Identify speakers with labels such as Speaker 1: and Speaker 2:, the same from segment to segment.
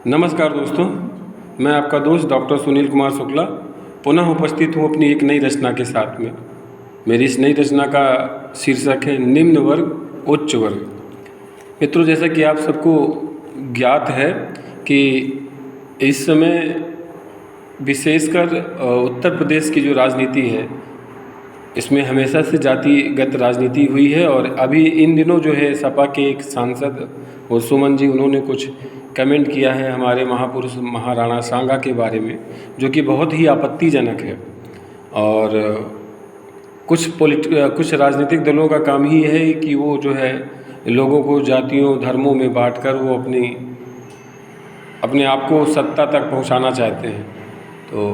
Speaker 1: नमस्कार दोस्तों, मैं आपका दोस्त डॉक्टर सुनील कुमार शुक्ला पुनः उपस्थित हूँ अपनी एक नई रचना के साथ में। मेरी इस नई रचना का शीर्षक है निम्न वर्ग उच्च वर्ग। मित्रों, जैसा कि आप सबको ज्ञात है कि इस समय विशेषकर उत्तर प्रदेश की जो राजनीति है इसमें हमेशा से जातिगत राजनीति हुई है। और अभी इन दिनों जो है सपा के एक सांसद और सुमन जी, उन्होंने कुछ कमेंट किया है हमारे महापुरुष महाराणा सांगा के बारे में, जो कि बहुत ही आपत्तिजनक है। और कुछ राजनीतिक दलों का काम ही है कि वो जो है लोगों को जातियों धर्मों में बांटकर वो अपने आप को सत्ता तक पहुंचाना चाहते हैं। तो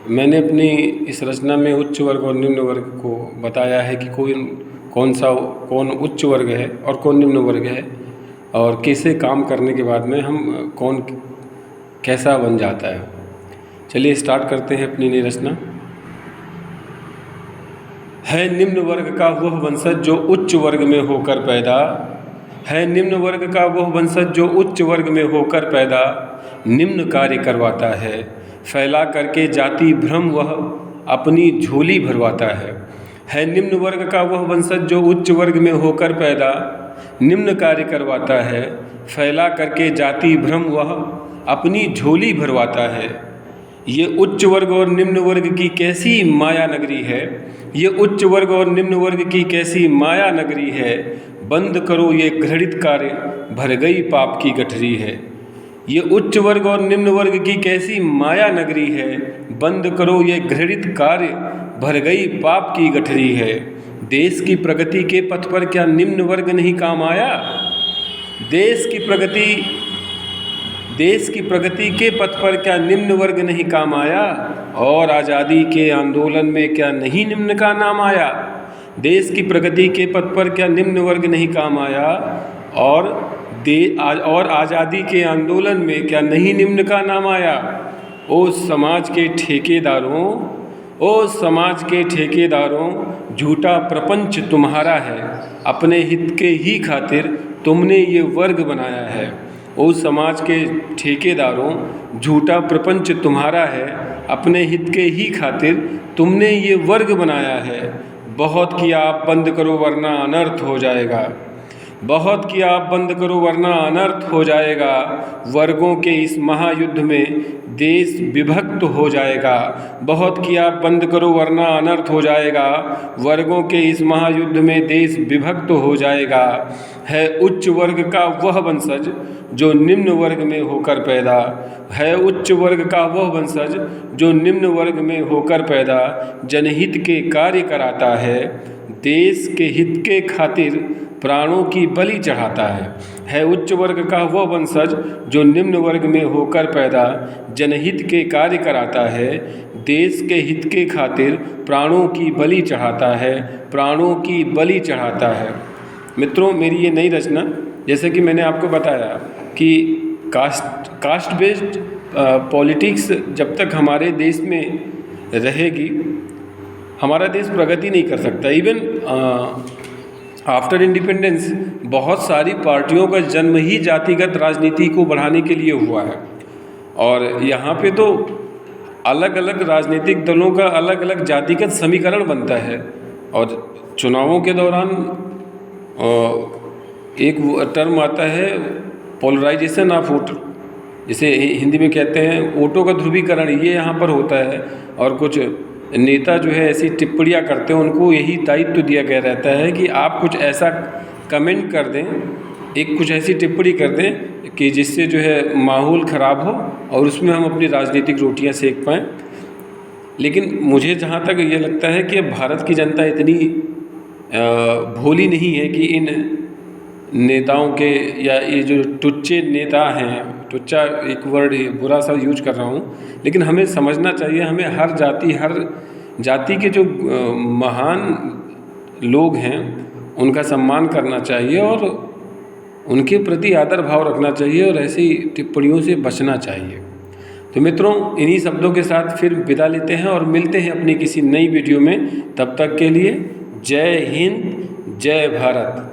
Speaker 1: मैंने अपनी इस रचना में उच्च वर्ग और निम्न वर्ग को बताया है कि कौन उच्च वर्ग है और कौन निम्न वर्ग है, और कैसे काम करने के बाद में हम कौन कैसा बन जाता है। चलिए स्टार्ट करते हैं अपनी नई रचना। है निम्न वर्ग का वह वंशज जो उच्च वर्ग में होकर पैदा, है निम्न वर्ग का वह वंशज जो उच्च वर्ग में होकर पैदा, निम्न कार्य करवाता है, फैला करके जाति भ्रम वह अपनी झोली भरवाता है निम्न वर्ग का वह वंशज जो उच्च वर्ग में होकर पैदा, निम्न कार्य करवाता है, फैला करके जाति भ्रम वह अपनी झोली भरवाता है। ये उच्च वर्ग और निम्न वर्ग की कैसी माया नगरी है, ये उच्च वर्ग और निम्न वर्ग की कैसी माया नगरी है, बंद करो ये घृणित कार्य भर गई पाप की गठरी है। ये उच्च वर्ग और निम्न वर्ग की कैसी माया नगरी है, बंद करो ये घृणित कार्य भर गई पाप की गठरी है। देश की प्रगति के पथ पर क्या निम्न वर्ग नहीं काम आया, देश की प्रगति के पथ पर क्या निम्न वर्ग नहीं काम आया, और आज़ादी के आंदोलन में क्या नहीं निम्न का नाम आया। देश की प्रगति के पथ पर क्या निम्न वर्ग नहीं काम आया, और आज़ादी के आंदोलन में क्या नहीं निम्न का नाम आया। ओ समाज के ठेकेदारों झूठा प्रपंच तुम्हारा है, अपने हित के ही खातिर तुमने ये वर्ग बनाया है। ओ समाज के ठेकेदारों झूठा प्रपंच तुम्हारा है, अपने हित के ही खातिर तुमने ये वर्ग बनाया है। बहुत किया आप बंद करो वरना अनर्थ हो जाएगा, बहुत किया आप बंद करो वरना अनर्थ हो जाएगा। वर्गों के इस महायुद्ध में देश विभक्त हो जाएगा, बहुत किया आप बंद करो वरना अनर्थ हो जाएगा। वर्गों के इस महायुद्ध में देश विभक्त हो जाएगा। है उच्च वर्ग का वह वंशज जो निम्न वर्ग में होकर पैदा, है उच्च वर्ग का वह वंशज जो निम्न वर्ग में होकर पैदा, जनहित के कार्य कराता है, देश के हित के खातिर प्राणों की बलि चढ़ाता है उच्च वर्ग का वह वंशज जो निम्न वर्ग में होकर पैदा, जनहित के कार्य कराता है, देश के हित के खातिर प्राणों की बलि चढ़ाता है, प्राणों की बलि चढ़ाता है। मित्रों, मेरी ये नई रचना, जैसे कि मैंने आपको बताया कि कास्ट बेस्ड पॉलिटिक्स जब तक हमारे देश में रहेगी हमारा देश प्रगति नहीं कर सकता। इवन आफ्टर इंडिपेंडेंस बहुत सारी पार्टियों का जन्म ही जातिगत राजनीति को बढ़ाने के लिए हुआ है। और यहाँ पे तो अलग अलग राजनीतिक दलों का अलग अलग जातिगत समीकरण बनता है। और चुनावों के दौरान एक टर्म आता है पोलराइजेशन ऑफ वोट, जिसे हिंदी में कहते हैं वोटों का ध्रुवीकरण, ये यहाँ पर होता है। और कुछ नेता जो है ऐसी टिप्पणियाँ करते हैं, उनको यही दायित्व दिया गया रहता है कि आप कुछ ऐसा कमेंट कर दें, कुछ ऐसी टिप्पणी कर दें कि जिससे जो है माहौल ख़राब हो और उसमें हम अपनी राजनीतिक रोटियां सेक पाएँ। लेकिन मुझे जहाँ तक ये लगता है कि भारत की जनता इतनी भोली नहीं है कि इन नेताओं के, या ये जो टुच्चे नेता हैं, टुच्चा एक वर्ड बुरा सा यूज कर रहा हूँ, लेकिन हमें समझना चाहिए, हमें हर जाति के जो महान लोग हैं उनका सम्मान करना चाहिए और उनके प्रति आदर भाव रखना चाहिए और ऐसी टिप्पणियों से बचना चाहिए। तो मित्रों, इन्हीं शब्दों के साथ फिर विदा लेते हैं और मिलते हैं अपनी किसी नई वीडियो में। तब तक के लिए जय हिंद, जय भारत।